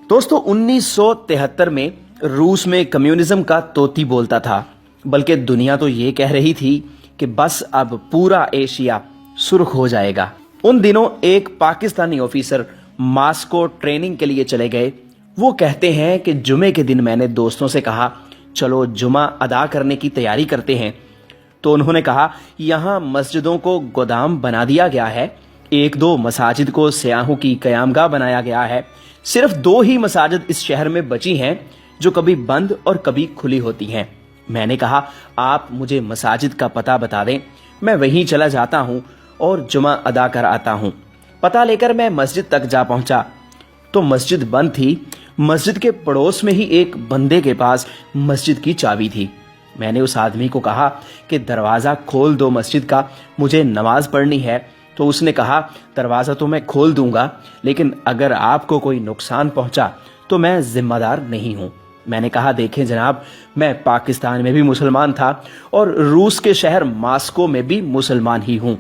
दोस्तों 1973 में रूस में कम्युनिज्म का तोती बोलता था, बल्कि दुनिया तो ये कह रही थी कि बस अब पूरा एशिया सुर्ख हो जाएगा। उन दिनों एक पाकिस्तानी ऑफिसर मास्को ट्रेनिंग के लिए चले गए। वो कहते हैं कि जुमे के दिन मैंने दोस्तों से कहा चलो जुमा अदा करने की तैयारी करते हैं। तो उन्होंने कहा यहाँ मस्जिदों को गोदाम बना दिया गया है, एक दो मसाजिद को सयाहों की कयामगाह बनाया गया है, सिर्फ 2 ही मसाजिद इस शहर में बची हैं जो कभी बंद और कभी खुली होती हैं। मैंने कहा आप मुझे मसाजिद का पता बता दें, मैं वहीं चला जाता हूं और जुमा अदा कर आता हूं। पता लेकर मैं मस्जिद तक जा पहुंचा तो मस्जिद बंद थी। मस्जिद के पड़ोस में ही एक बंदे के पास मस्जिद की चाबी थी। मैंने उस आदमी को कहा कि दरवाज़ा खोल दो मस्जिद का, मुझे नमाज पढ़नी है। तो उसने कहा दरवाज़ा तो मैं खोल दूंगा, लेकिन अगर आपको कोई नुकसान पहुंचा तो मैं जिम्मेदार नहीं हूं। मैंने कहा देखें जनाब, मैं पाकिस्तान में भी मुसलमान था और रूस के शहर मास्को में भी मुसलमान ही हूं।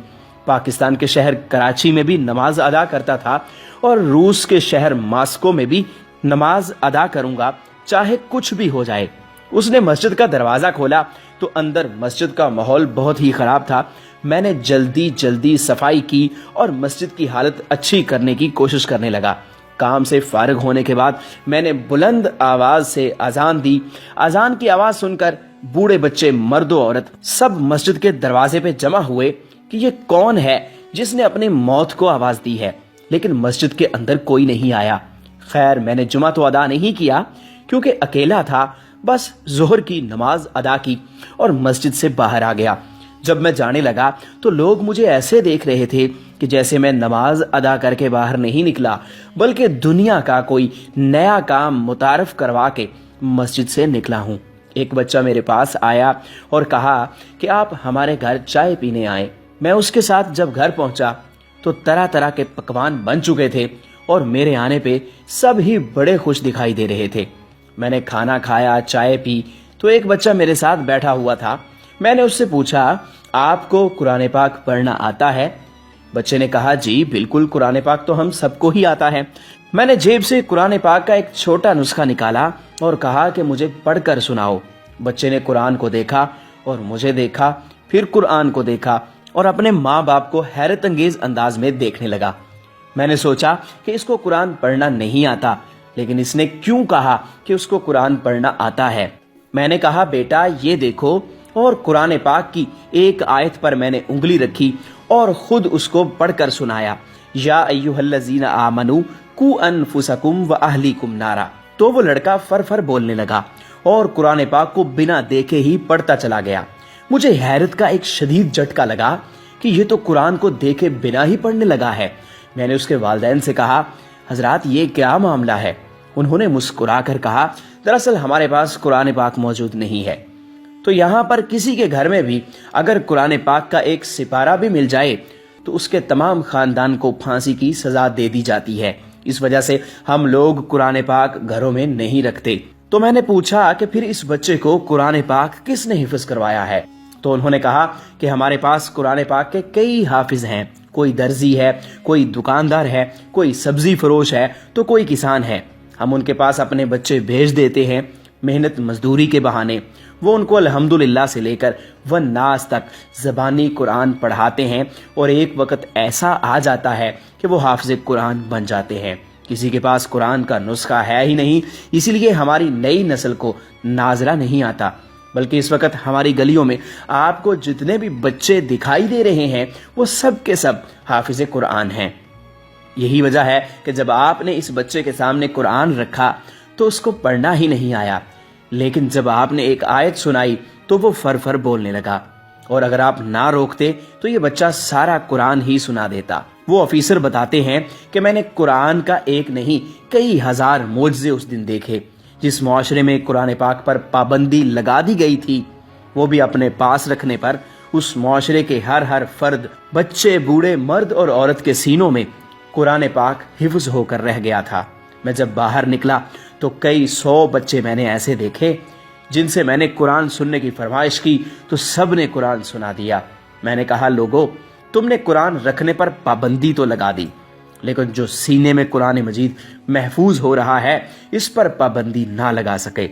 पाकिस्तान के शहर कराची में भी नमाज अदा करता था और रूस के शहर मास्को में भी नमाज अदा करूंगा, चाहे कुछ भी हो जाए। उसने मस्जिद का दरवाज़ा खोला तो अंदर मस्जिद का माहौल बहुत ही ख़राब था। मैंने जल्दी जल्दी सफाई की और मस्जिद की हालत अच्छी करने की कोशिश करने लगा। काम से फारिग होने के बाद मैंने बुलंद आवाज़ से अजान दी। अजान की आवाज़ सुनकर बूढ़े बच्चे, मर्द औरत सब मस्जिद के दरवाजे पे जमा हुए कि ये कौन है जिसने अपनी मौत को आवाज़ दी है, लेकिन मस्जिद के अंदर कोई नहीं आया। खैर मैंने जुमा तो अदा नहीं किया क्योंकि अकेला था, बस जोहर की नमाज अदा की और मस्जिद से बाहर आ गया। जब मैं जाने लगा तो लोग मुझे ऐसे देख रहे थे कि जैसे मैं नमाज अदा करके बाहर नहीं निकला, बल्कि दुनिया का कोई नया काम मुतारफ करवा के मस्जिद से निकला हूँ। एक बच्चा मेरे पास आया और कहा कि आप हमारे घर चाय पीने आए। मैं उसके साथ जब घर पहुंचा तो तरह तरह के पकवान बन चुके थे और मेरे आने पे सब ही बड़े खुश दिखाई दे रहे थे। मैंने खाना खाया, चाय पी तो एक बच्चा मेरे साथ बैठा हुआ था। मैंने उससे पूछा आपको कुरान पाक पढ़ना आता है? बच्चे ने कहा जी बिल्कुल, कुरान पाक तो हम सबको ही आता है। मैंने जेब से कुरान पाक का एक छोटा नुस्खा निकाला और कहा कि मुझे पढ़कर सुनाओ। बच्चे ने कुरान को देखा और मुझे देखा, फिर कुरान को देखा और अपने माँ बाप को हैरत अंगेज अंदाज में देखने लगा। मैंने सोचा कि इसको कुरान पढ़ना नहीं आता, लेकिन इसने क्यों कहा कि उसको कुरान पढ़ना आता है। मैंने कहा बेटा ये देखो, और कुरान पाक की एक आयत पर मैंने उंगली रखी और खुद उसको पढ़कर सुनाया, या अय्युहल्लज़ीना आमनू कू अनफुसकुम व अहलीकुम नारा। तो वो लड़का फर बोलने लगा और कुरान पाक को बिना देखे ही पढ़ता चला गया। मुझे हैरत का एक शदीद झटका लगा कि ये तो कुरान को देखे बिना ही पढ़ने लगा है। मैंने उसके वालिदैन से कहा हजरात ये क्या मामला है? उन्होंने मुस्कुरा कर कहा दरअसल हमारे पास कुरान पाक मौजूद नहीं है। तो यहाँ पर किसी के घर में भी अगर कुरान पाक का एक सिपारा भी मिल जाए तो उसके तमाम खानदान को फांसी की सजा दे दी जाती है। इस वजह से हम लोग कुरान पाक घरों में नहीं रखते। तो मैंने पूछा कि फिर इस बच्चे को कुरान पाक किसने हिफ्ज करवाया है? तो उन्होंने कहा कि हमारे पास कुरान पाक के कई हाफिज हैं, कोई दर्जी है, कोई दुकानदार है, कोई सब्जी फरोश है, तो कोई किसान है। हम उनके पास अपने बच्चे भेज देते हैं मेहनत मजदूरी के बहाने। वो उनको अल्हम्दुलिल्लाह से लेकर व नास तक ज़बानी कुरान पढ़ाते हैं और एक वक्त ऐसा आ जाता है कि वो हाफिज़ कुरान बन जाते हैं। किसी के पास कुरान का नुस्खा है ही नहीं, इसीलिए हमारी नई नस्ल को नाजरा नहीं आता। बल्कि इस वक्त हमारी गलियों में आपको जितने भी बच्चे दिखाई दे रहे हैं वो सब के सब हाफिज़ कुरान हैं। यही वजह है कि जब आपने इस बच्चे के सामने कुरान रखा तो उसको पढ़ना ही नहीं आया, लेकिन जब आपने एक आयत सुनाई तो वो फर बोलने लगा, और अगर आप ना रोकते तो ये बच्चा सारा कुरान ही सुना देता। वो ऑफिसर बताते हैं कि मैंने कुरान का एक नहीं कई हजार मोजज़े उस दिन देखे। जिस मुआशरे में कुरान पाक पर पाबंदी लगा दी गई थी, वो भी अपने पास रखने पर उस मुआशरे के हर फर्द, बच्चे, बूढ़े, मर्द और औरत के सीनों में कुरान पाक हिफ्ज होकर रह गया था। मैं जब बाहर निकला तो कई 100 बच्चे मैंने ऐसे देखे जिनसे मैंने कुरान सुनने की फरमाइश की तो सब ने कुरान सुना दिया। मैंने कहा लोगो, तुमने कुरान रखने पर पाबंदी तो लगा दी, لیکن جو سینے میں قرآن مجید محفوظ ہو رہا ہے اس پر پابندی نہ لگا سکے۔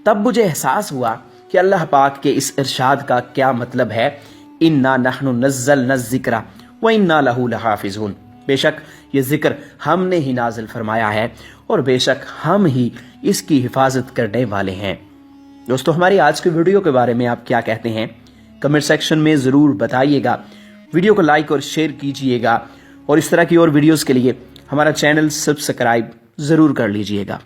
تب مجھے احساس ہوا کہ اللہ پاک کے اس ارشاد کا کیا مطلب ہے، اِنَّا نَحْنُ نَزَّلْنَا الذِّكْرَ وَإِنَّا لَهُ لَحَافِظُونَ، بے شک یہ ذکر ہم نے ہی نازل فرمایا ہے اور بے شک ہم ہی اس کی حفاظت کرنے والے ہیں۔ دوستو، ہماری آج کی ویڈیو کے بارے میں آپ کیا کہتے ہیں؟ کمنٹ سیکشن میں ضرور بتائیے گا۔ ویڈیو کو لائک اور شیئر کیجئے گا اور اس طرح کی اور ویڈیوز کے لیے ہمارا چینل سبسکرائب ضرور کر لیجئے گا۔